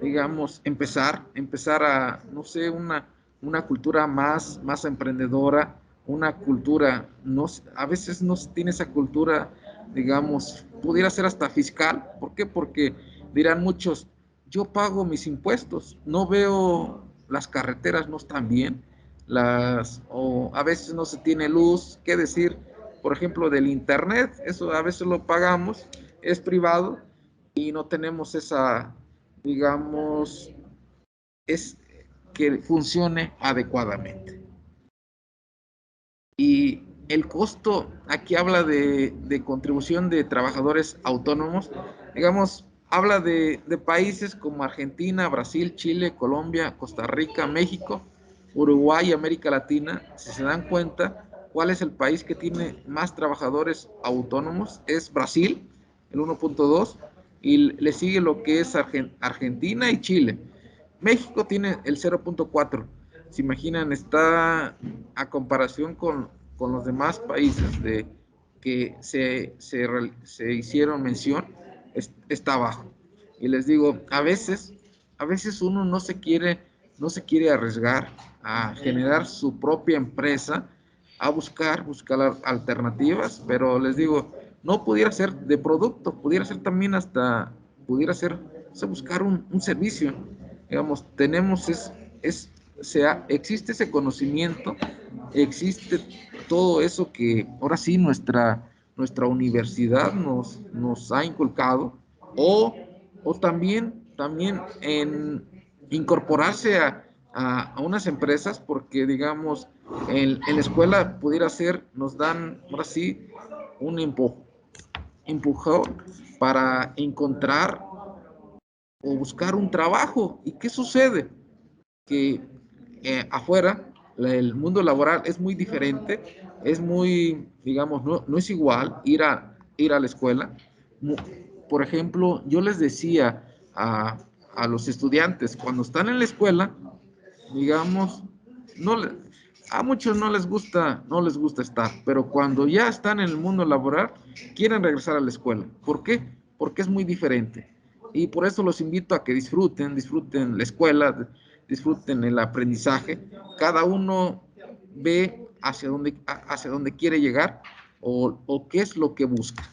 Digamos, empezar a, no sé, una cultura más emprendedora, una cultura, no, a veces no se tiene esa cultura, digamos, pudiera ser hasta fiscal. ¿Por qué? Porque dirán muchos, yo pago mis impuestos, no veo las carreteras, no están bien, o a veces no se tiene luz. ¿Qué decir? Por ejemplo, del internet, eso a veces lo pagamos, es privado y no tenemos esa, digamos, es que funcione adecuadamente. Y el costo, aquí habla de contribución de trabajadores autónomos, digamos, habla de países como Argentina, Brasil, Chile, Colombia, Costa Rica, México, Uruguay, América Latina. Si se dan cuenta, ¿cuál es el país que tiene más trabajadores autónomos? Es Brasil, el 1.2, y le sigue lo que es Argentina y Chile. México tiene el 0.4. Se imaginan, está a comparación con los demás países que se hicieron mención, está abajo. Y les digo, a veces uno no se quiere arriesgar a generar su propia empresa, a buscar alternativas, pero les digo, no pudiera ser de producto, pudiera ser también hasta, pudiera ser, buscar un servicio. Digamos, existe ese conocimiento, existe todo eso que ahora sí nuestra universidad nos ha inculcado, o también en incorporarse a unas empresas, porque digamos, en la escuela pudiera ser, nos dan ahora sí un empujón para encontrar o buscar un trabajo. ¿Y qué sucede? Que afuera el mundo laboral es muy diferente, es muy, digamos, no es igual ir a la escuela. Por ejemplo, yo les decía a los estudiantes, cuando están en la escuela, digamos, no a muchos no les gusta estar, pero cuando ya están en el mundo laboral, quieren regresar a la escuela. ¿Por qué? Porque es muy diferente. Y por eso los invito a que disfruten la escuela, disfruten el aprendizaje. Cada uno ve hacia dónde quiere llegar o qué es lo que busca.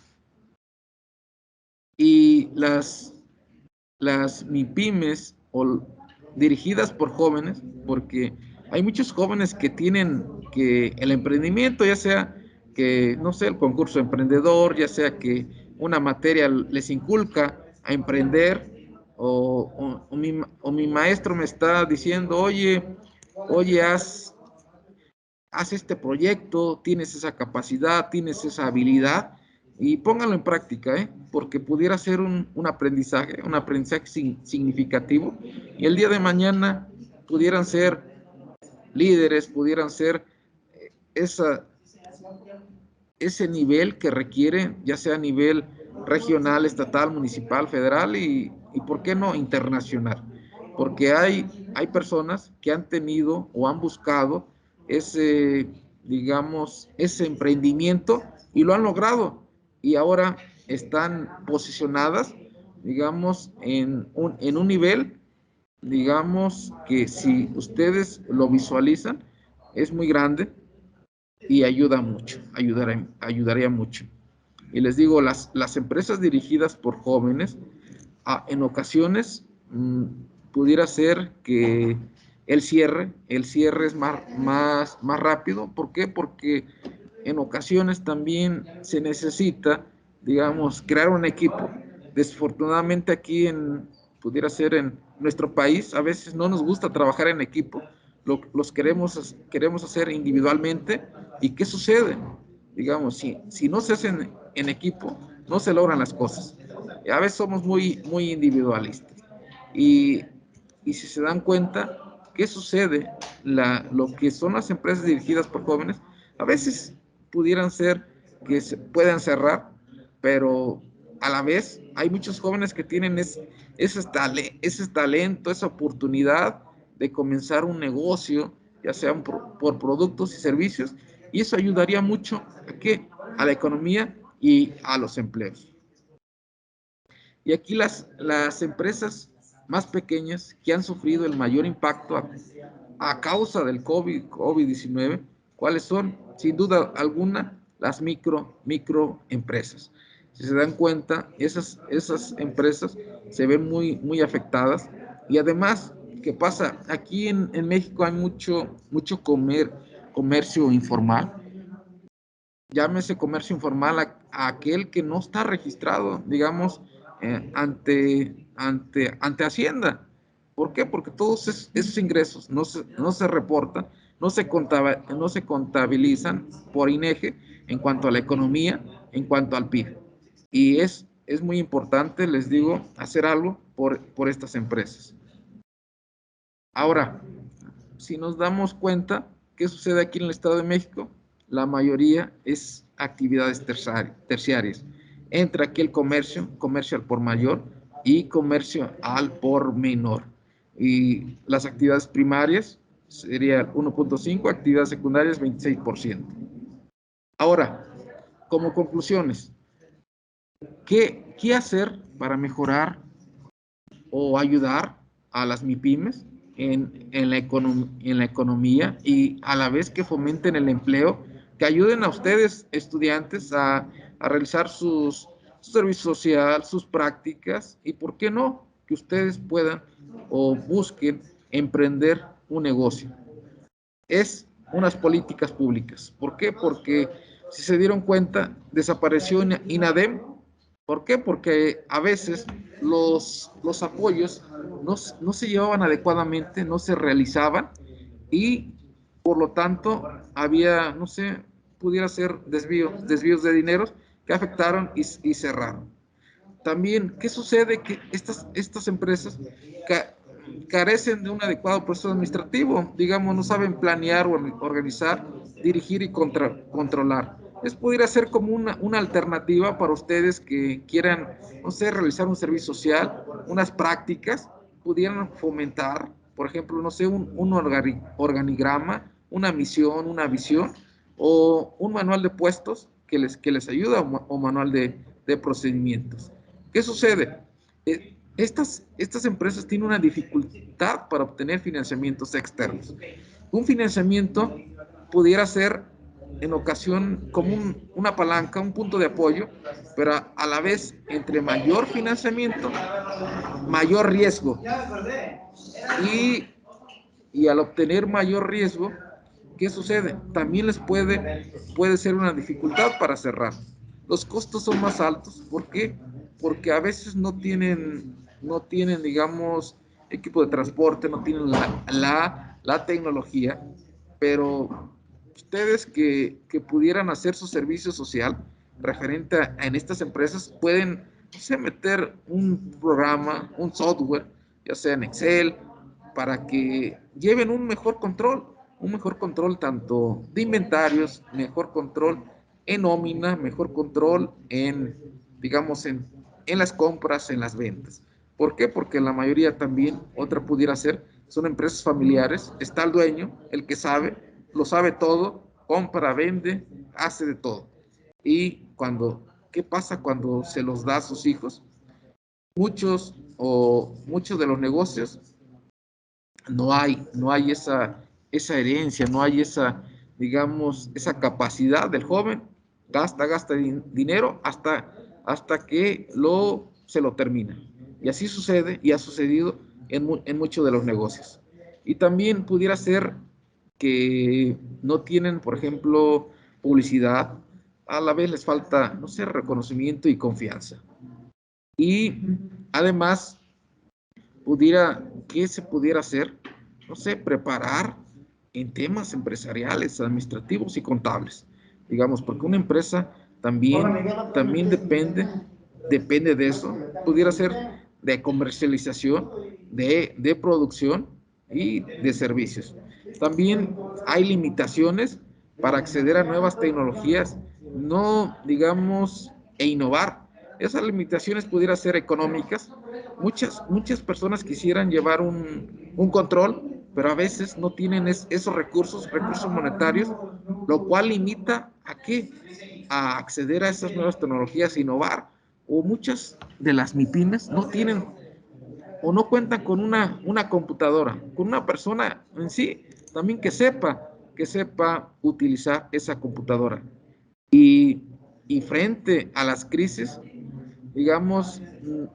Y las MIPYMES o dirigidas por jóvenes, porque hay muchos jóvenes que tienen que el emprendimiento, ya sea que, no sé, el concurso emprendedor, ya sea que una materia les inculca a emprender, o mi maestro me está diciendo, oye, haz este proyecto, tienes esa capacidad, tienes esa habilidad, y póngalo en práctica, porque pudiera ser un aprendizaje significativo, y el día de mañana pudieran ser líderes, pudieran ser ese nivel que requiere, ya sea a nivel regional, estatal, municipal, federal y ¿por qué no internacional? Porque hay personas que han tenido o han buscado digamos, ese emprendimiento y lo han logrado, y ahora están posicionadas, digamos, en un nivel, digamos, que si ustedes lo visualizan, es muy grande y ayuda mucho, ayudaría mucho. Y les digo, las empresas dirigidas por jóvenes, en ocasiones pudiera ser que el cierre es más rápido. ¿Por qué? Porque en ocasiones también se necesita, digamos, crear un equipo. Desafortunadamente aquí pudiera ser en nuestro país, a veces no nos gusta trabajar en equipo, los queremos hacer individualmente. ¿Y qué sucede? Digamos, si no se hacen en equipo, no se logran las cosas. A veces somos muy individualistas. Y si se dan cuenta, ¿qué sucede? Lo que son las empresas dirigidas por jóvenes, a veces pudieran ser que se puedan cerrar, pero a la vez hay muchos jóvenes que tienen ese talento, esa oportunidad de comenzar un negocio, ya sea por productos y servicios, y eso ayudaría mucho a la economía y a los empleos. Y aquí las empresas más pequeñas que han sufrido el mayor impacto a causa del COVID-19, ¿cuáles son? Sin duda alguna, las microempresas. Si se dan cuenta, esas empresas se ven muy afectadas. Y además, ¿qué pasa? Aquí en México hay mucho comercio informal. Llámese comercio informal a aquel que no está registrado, digamos, ante Hacienda. ¿Por qué? Porque todos esos ingresos no se reportan, no se contabilizan por INEGI en cuanto a la economía, en cuanto al PIB. Y es muy importante, les digo, hacer algo por estas empresas. Ahora, si nos damos cuenta, ¿qué sucede aquí en el Estado de México? La mayoría es actividades terciarias. Entra aquí el comercio al por mayor y comercio al por menor. Y las actividades primarias sería 1.5, actividades secundarias 26%. Ahora, como conclusiones, ¿qué hacer para mejorar o ayudar a las MIPYMES en la economía y a la vez que fomenten el empleo, que ayuden a ustedes, estudiantes, a realizar su servicio social, sus prácticas y, ¿por qué no?, que ustedes puedan o busquen emprender un negocio? Es unas políticas públicas. ¿Por qué? Porque si se dieron cuenta, desapareció INADEM. ¿Por qué? Porque a veces los apoyos no se llevaban adecuadamente, no se realizaban y por lo tanto había, no sé, pudiera ser desvíos de dineros que afectaron y cerraron. También, ¿qué sucede? Que estas empresas carecen de un adecuado proceso administrativo, digamos, no saben planear o organizar, dirigir y controlar. Pudiera ser como una alternativa para ustedes que quieran, no sé, realizar un servicio social, unas prácticas, pudieran fomentar, por ejemplo, no sé, un organigrama, una misión, una visión, o un manual de puestos que les ayuda, o manual de procedimientos. ¿Qué sucede? Estas empresas tienen una dificultad para obtener financiamientos externos. Un financiamiento pudiera ser en ocasión como una palanca, un punto de apoyo, pero a la vez, entre mayor financiamiento, mayor riesgo. Y al obtener mayor riesgo, ¿qué sucede? También puede ser una dificultad para cerrar. Los costos son más altos. ¿Por qué? Porque a veces no tienen, digamos, equipo de transporte, no tienen la tecnología, pero ustedes que pudieran hacer su servicio social referente en estas empresas, pueden, no sé, meter un programa, un software, ya sea en Excel, para que lleven un mejor control tanto de inventarios, mejor control en nómina, mejor control digamos, en las compras, en las ventas. ¿Por qué? Porque la mayoría también, otra pudiera ser, son empresas familiares, está el dueño, el que sabe, lo sabe todo, compra, vende, hace de todo. Y ¿qué pasa cuando se los da a sus hijos? Muchos de los negocios no hay esa herencia, no hay digamos, esa capacidad del joven, gasta dinero hasta que se lo termina. Y así sucede y ha sucedido en muchos de los negocios. Y también pudiera ser que no tienen, por ejemplo, publicidad, a la vez les falta, no sé, reconocimiento y confianza. Y además, ¿qué se pudiera hacer? No sé, preparar en temas empresariales, administrativos y contables. Digamos, porque una empresa también depende de eso. Pudiera ser de comercialización, de producción y de servicios. También hay limitaciones para acceder a nuevas tecnologías, no, digamos, e innovar. Esas limitaciones pudieran ser económicas. Muchas personas quisieran llevar un control, pero a veces no tienen esos recursos monetarios, lo cual limita ¿a qué? A acceder a esas nuevas tecnologías, innovar. O muchas de las MIPIMES no tienen o no cuentan con una computadora, con una persona en sí, también que sepa utilizar esa computadora. Y frente a las crisis, digamos,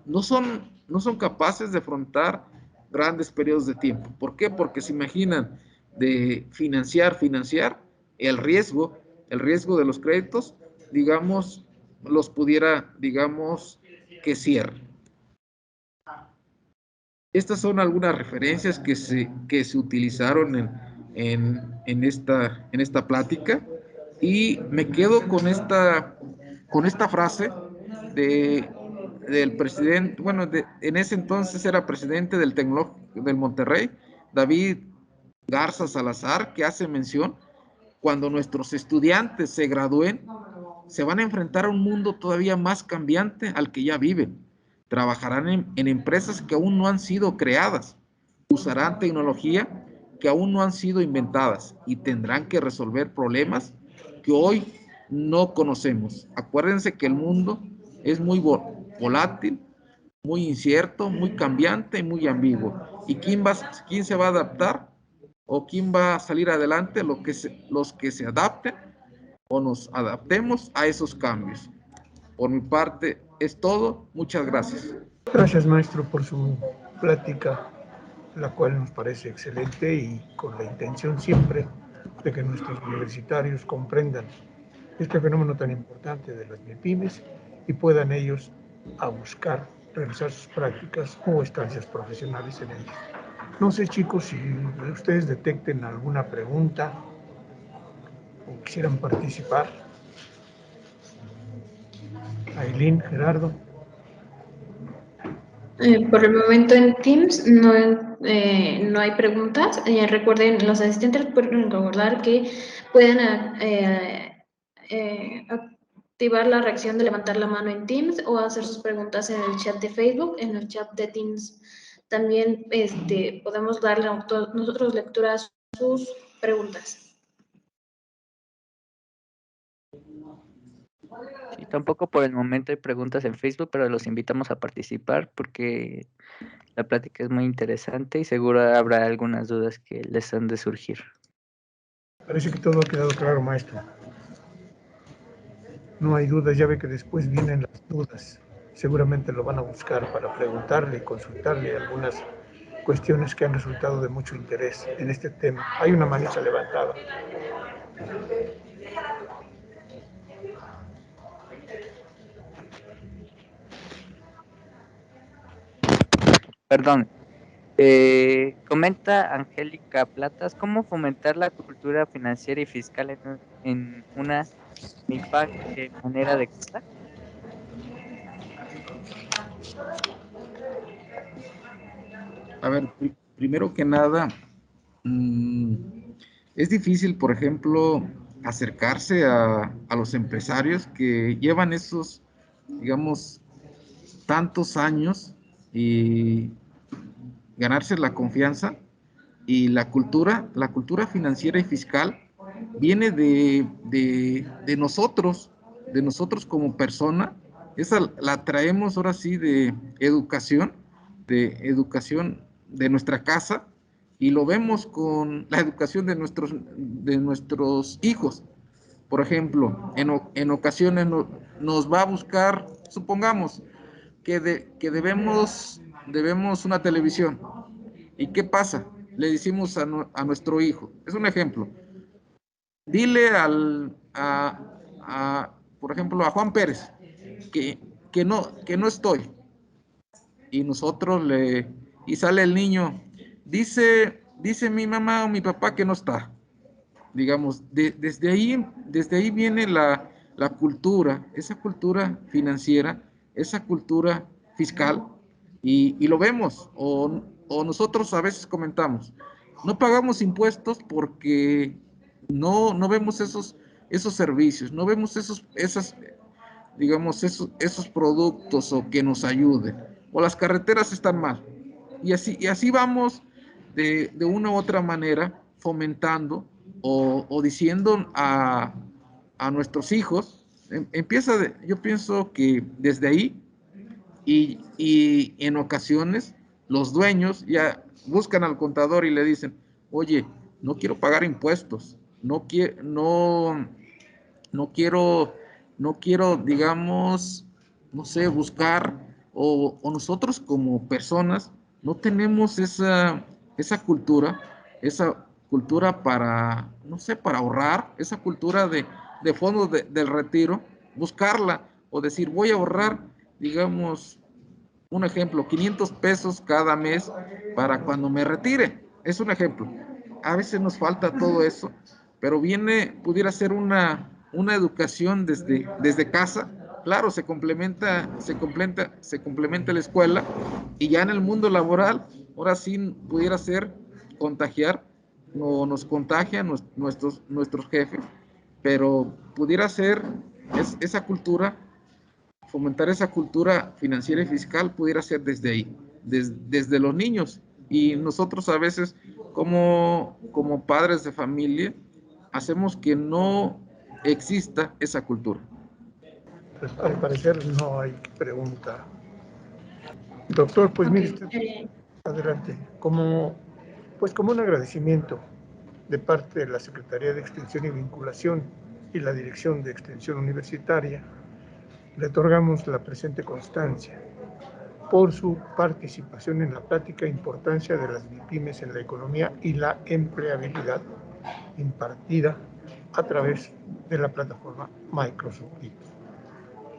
no son capaces de afrontar grandes periodos de tiempo. ¿Por qué? Porque se imaginan de financiar el riesgo de los créditos, digamos, los pudiera, digamos, que cierre. Estas son algunas referencias que se utilizaron en esta plática, y me quedo con esta frase del presidente, bueno, en ese entonces era presidente del Tecnológico del Monterrey, David Garza Salazar, que hace mención: cuando nuestros estudiantes se gradúen, se van a enfrentar a un mundo todavía más cambiante al que ya viven. Trabajarán en empresas que aún no han sido creadas, usarán tecnología que aún no han sido inventadas y tendrán que resolver problemas que hoy no conocemos. Acuérdense que el mundo es muy volátil, muy incierto, muy cambiante y muy ambiguo. ¿Y quién se va a adaptar? ¿O quién va a salir adelante? Los que se adapten o nos adaptemos a esos cambios. Por mi parte es todo. Muchas gracias. Gracias, maestro, por su plática, la cual nos parece excelente y con la intención siempre de que nuestros universitarios comprendan este fenómeno tan importante de las MIPIMES y puedan ellos a buscar realizar sus prácticas o estancias profesionales en ellas. No sé, chicos, si ustedes detecten alguna pregunta o quisieran participar. Ailín, Gerardo. Por el momento en Teams no hay preguntas. Recuerden, los asistentes pueden recordar que pueden activar la reacción de levantar la mano en Teams o hacer sus preguntas en el chat de Facebook, en el chat de Teams. También podemos darle nosotros lectura a sus preguntas. Sí, tampoco por el momento hay preguntas en Facebook, pero los invitamos a participar porque la plática es muy interesante y seguro habrá algunas dudas que les han de surgir. Parece que todo ha quedado claro, maestro. No hay dudas, ya ve que después vienen las dudas. Seguramente lo van a buscar para preguntarle y consultarle algunas cuestiones que han resultado de mucho interés en este tema. Hay una manita levantada. Perdón. Comenta Angélica Platas: ¿cómo fomentar la cultura financiera y fiscal en una MIPAC de manera adecuada? A ver, primero que nada, es difícil, por ejemplo, acercarse a los empresarios que llevan esos, digamos, tantos años y ganarse la confianza. Y la cultura financiera y fiscal viene de nosotros como persona. Esa la traemos ahora sí de educación de nuestra casa, y lo vemos con la educación de nuestros hijos. Por ejemplo, en ocasiones nos va a buscar, supongamos que debemos una televisión. ¿Y qué pasa? Le decimos a nuestro hijo, es un ejemplo, dile por ejemplo, a Juan Pérez que no estoy. Y nosotros y sale el niño, dice dice mi mamá o mi papá que no está. Digamos, desde ahí viene la cultura, esa cultura financiera, esa cultura fiscal, y lo vemos, o nosotros a veces comentamos, no pagamos impuestos porque no vemos esos servicios, no vemos digamos, esos productos o que nos ayuden, o las carreteras están mal. Y así vamos de una u otra manera fomentando o diciendo a nuestros hijos, yo pienso que desde ahí, y en ocasiones los dueños ya buscan al contador y le dicen, oye, no quiero pagar impuestos, no quiero, no quiero, digamos, no sé, buscar, o nosotros como personas no tenemos esa cultura para, no sé, para ahorrar, esa cultura de fondo del retiro, buscarla o decir, voy a ahorrar, digamos, un ejemplo, 500 pesos cada mes para cuando me retire. Es un ejemplo. A veces nos falta todo eso, pero pudiera ser una educación desde casa. Claro, se complementa la escuela, y ya en el mundo laboral, ahora sí pudiera ser contagiar, o nos contagian nuestros jefes, pero pudiera ser esa cultura, fomentar esa cultura financiera y fiscal, pudiera ser desde ahí, desde los niños. Y nosotros a veces, como padres de familia, hacemos que no exista esa cultura. Pues al parecer no hay pregunta. Doctor, pues mire, adelante. Pues como un agradecimiento de parte de la Secretaría de Extensión y Vinculación y la Dirección de Extensión Universitaria, le otorgamos la presente constancia por su participación en la plática Importancia de las MIPYMES en la economía y la empleabilidad, impartida a través de la plataforma Microsoft Teams.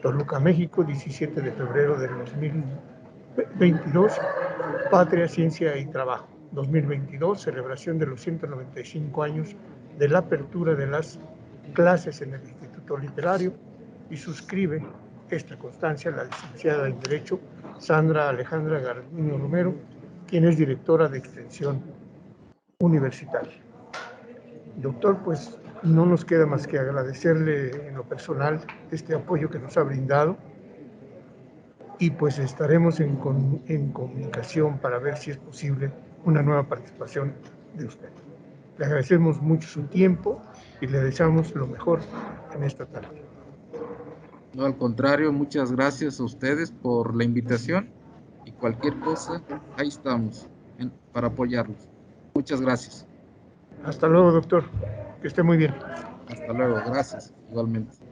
Toluca, México, 17 de febrero del 2022, Patria, Ciencia y Trabajo. 2022, celebración de los 195 años de la apertura de las clases en el Instituto Literario, y suscribe esta constancia la licenciada en Derecho Sandra Alejandra Garduño Romero, quien es directora de Extensión Universitaria. Doctor, pues no nos queda más que agradecerle en lo personal este apoyo que nos ha brindado, y pues estaremos en comunicación para ver si es posible una nueva participación de usted. Le agradecemos mucho su tiempo y le deseamos lo mejor en esta tarde. No, al contrario, muchas gracias a ustedes por la invitación, y cualquier cosa, ahí estamos para apoyarlos. Muchas gracias. Hasta luego, doctor. Que esté muy bien. Hasta luego, gracias, igualmente.